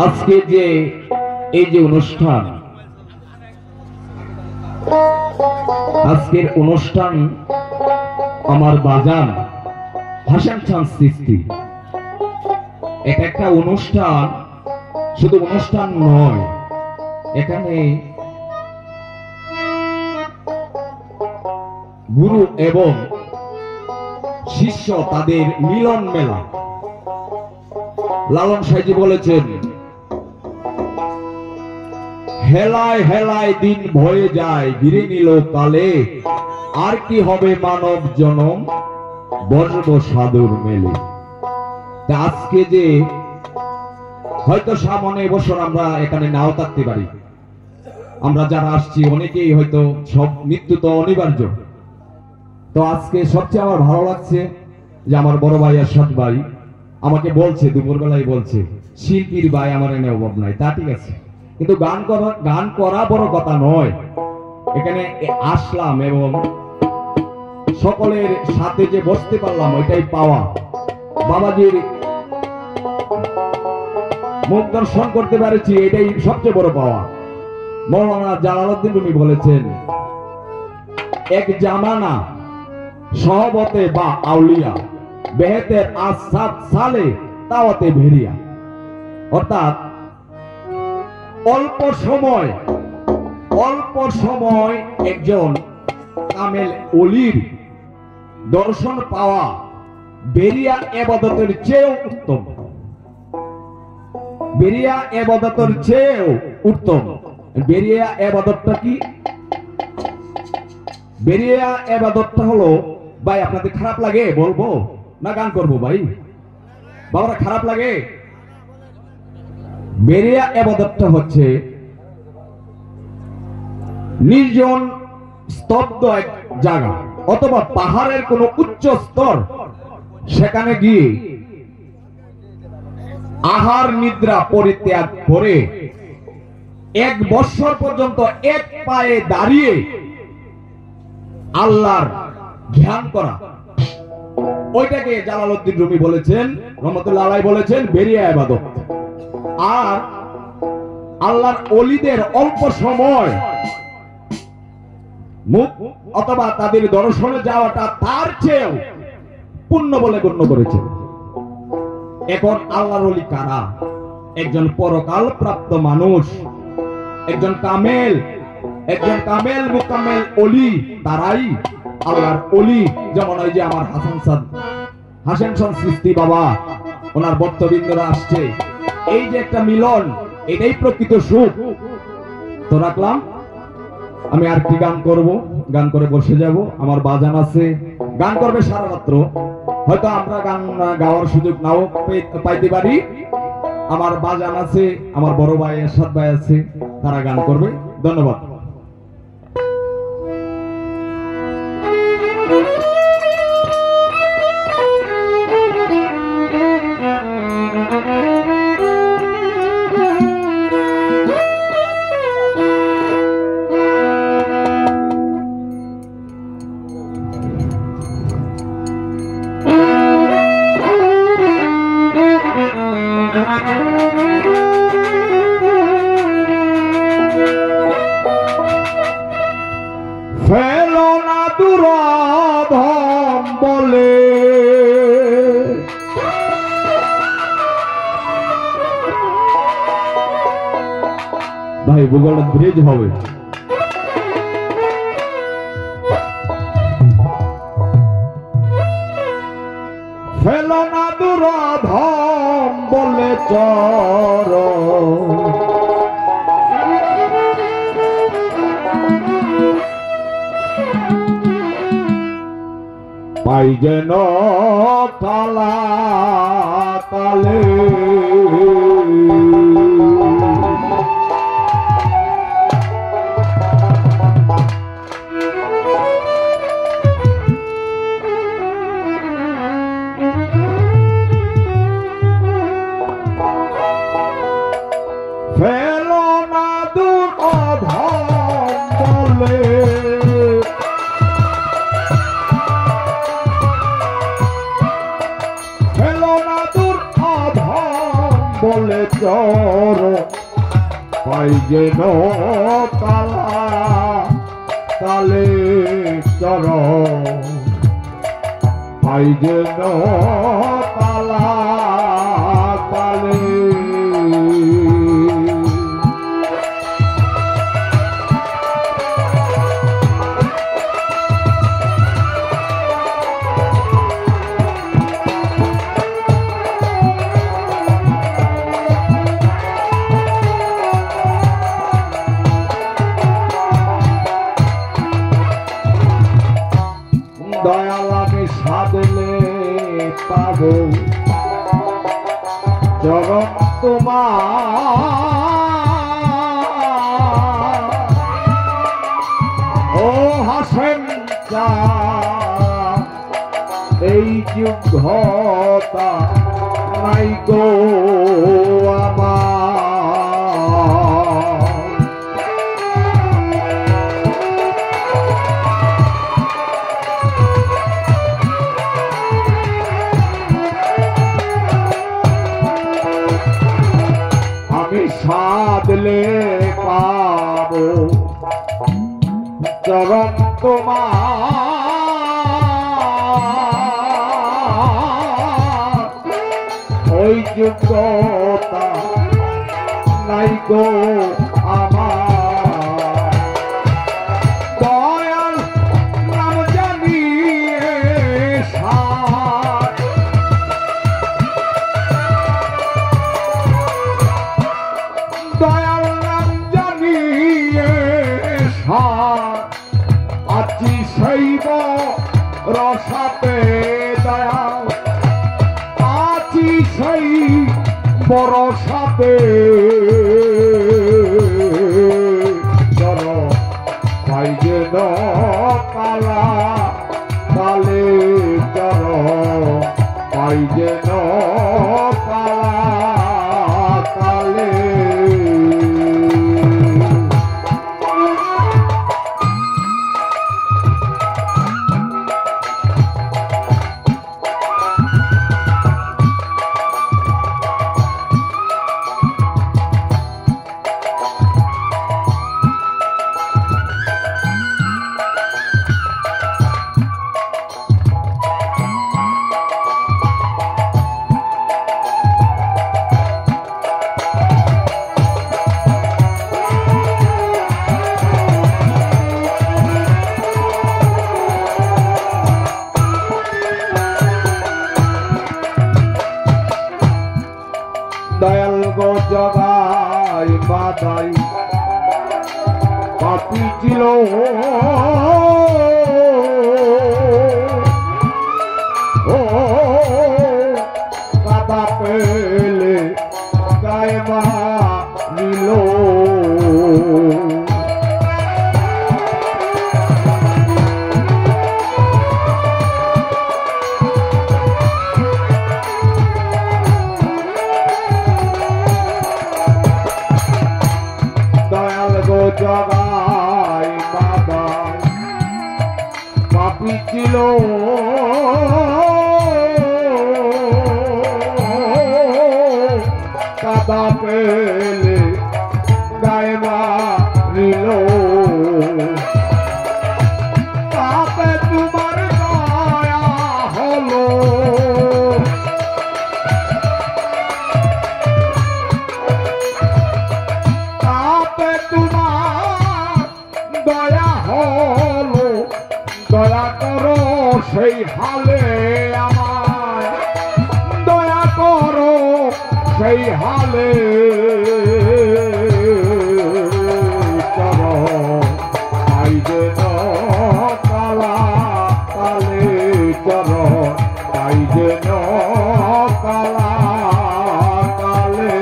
আজকে যে এই যে অনুষ্ঠান, আজকের অনুষ্ঠান আমার বাজান হাসান খান সৃষ্টি। এটা একটা অনুষ্ঠান, শুধু অনুষ্ঠান নয়, এখানে গুরু এবং শিষ্য তাদের মিলন মেলা। লালন সাইজি বলেছেন, হেলায় হেলায় দিন ভয়ে যায়, ঘিরে নিল কালে, আর কি হবে মানব জনম, বসব সাধুর মেলে। আজকে যে হয়তো সামনে বছর আমরা এখানে নাও থাকতে পারি, আমরা যারা আসছি অনেকেই হয়তো সব মৃত্যু তো অনিবার্য। তো আজকে সবচেয়ে আমার ভালো লাগছে যে আমার বড় ভাই এরশাদ ভাই আমাকে বলছে, দুপুরবেলায় বলছে, শিল্পীর ভাই আমার এনে অভাব নাই। তা ঠিক আছে, কিন্তু গান করা বড় কথা নয়। এখানে আসলাম এবং সকলের সাথে যে বসতে পারলাম ওইটাই পাওয়া। বাবাজির মুখ দর্শন করতে পেরেছি, এটাই সবচেয়ে বড় পাওয়া। মৌলানা জালালউদ্দিন রুমি বলেছেন, এক জামানা সহবতে বা আউলিয়া, বেহেতের আজ 7 সালে তাওয়াতে ভেরিয়া। অর্থাৎ অল্প সময় একজন কামেল ওলির দর্শন পাওয়া বেরিয়া ইবাদতের চেয়েও উত্তম। বেরিয়া ইবাদতের চেয়েও উত্তম। বেরিয়া ইবাদতটা কি? বেরিয়া ইবাদতটা হলো, ভাই আপনাদের খারাপ লাগে বলবো না গান করবো? ভাই বাবারা খারাপ লাগে? বেরিয়া ইবাদতটা হচ্ছে নির্জন স্তব্ধ এক জায়গা অথবা পাহাড়ের কোন উচ্চ স্তর, সেখানে গিয়ে আহার নিদ্রা পরিত্যাগ করে 1 বছর পর্যন্ত এক পায়ে দাঁড়িয়ে আল্লাহর ধ্যান করা। ওইটাকে জালালউদ্দিন রুমি বলেছেন, রহমতুল্লাহ আলাইহি বলেছেন বেরিয়া ইবাদত। আর আল্লাহর ওলিদের অল্প সময় মুখ অথবা তাদের দর্শনে যাওয়াটা তার চেয়েও পুণ্য বলে গণ্য করেছে। এখন আল্লাহর ওলি কারা? একজন পরকাল প্রাপ্ত মানুষ, একজন কামেল মুকাম্মেল ওলি, তারাই আল্লাহর ওলি। যেমন ওই যে আমার হাসান খান সৃষ্টি বাবা, ওনার ভক্তবৃন্দরা আসছে, এই যে একটা মিলন, এটাই প্রকৃত সুখ। তো রাখলাম, আমি আর কি গান করব? গান করে বসে যাব। আমার বাজান আছে, গান করবে সারা রাত্র। হয়তো আমরা গান গাওয়ার সুযোগ নাও পাইতে পারি। আমার বাজান আছে, আমার বড় ভাই এরশাদ ভাই আছে, তারা গান করবে। ধন্যবাদ। ফেলো না দুরাধম বলে, ভাই ভূগোলটা ব্রিজ হবে। ফেলো না দুরাধম বলে চর, পাই যেন কালা কালে, ফেলো না দূর অধম বলে, ফেলো না দূর অধম বলে চর পাই যেন কালা কালে চর পাই যেন কালা কালে দয়াল আমি সাধলে পাবো চরণ তোমার ও হাসেন এই যুদ্ধতা নাই গো আমার সাধলে পাবো চরণ তোমার ওই যোগ্যতা নাই গো আমার দয়াল নাম জানিয়ে দয়াল নাম জানিয়ে আছি শৈব রসাতে দয়াল আছি সেই বরসাতে চর পাই যেন কালা কালে চর পাই যেন কালা কালে দয়াল গো জগাই বাদাই পাপি ছিল ও কাদা পেলে গায়ে মারিল জগাই বাদাই পাপি ছিল কাদা পেলে গায়ে মারিল তাতে তোমার দয়া হলো তাতে তোমার দয়া হলো দয়া করো সেই হালে আমায় দয়া করো সেই হালে চলো পাই যেন কালা কালে চলো পাই যেন কালা কালে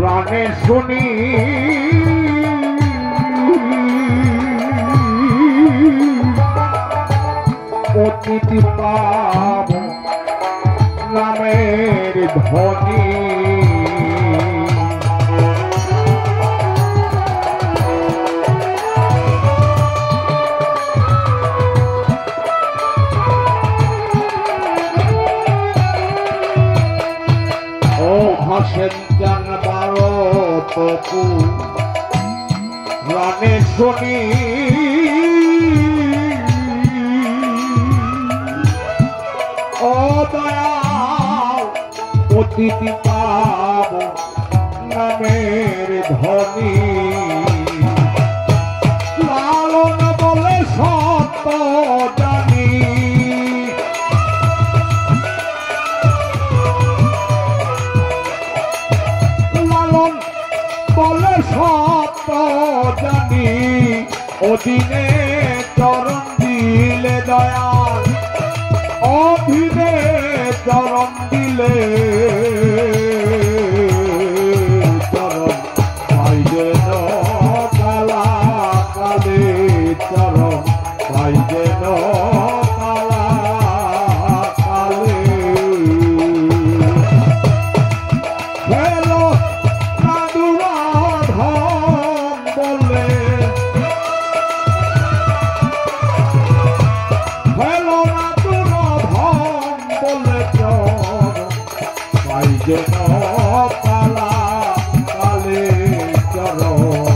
রানে শুনি অতিথি পাব নামের ধ্বনি হাসেন জান বারো তপু রানে শুনি ও দয়াল অতিথি পাব নামের ধ্বনি লালন বলে সত্য জানি বলে সত্য জানি অধীনে চরণ দিলে দয়াল অধীনে চরণ দিলে চরণ পাই যেন কালা কালে চরণ পাই যেন কালা কালে হেলো যেন কালা কালে চরণ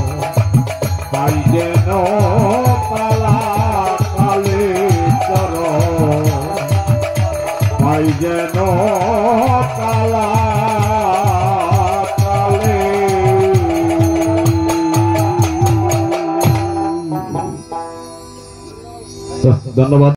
পাই যেন কালা কালে চরণ পাই যেন কালা কালে। ধন্যবাদ।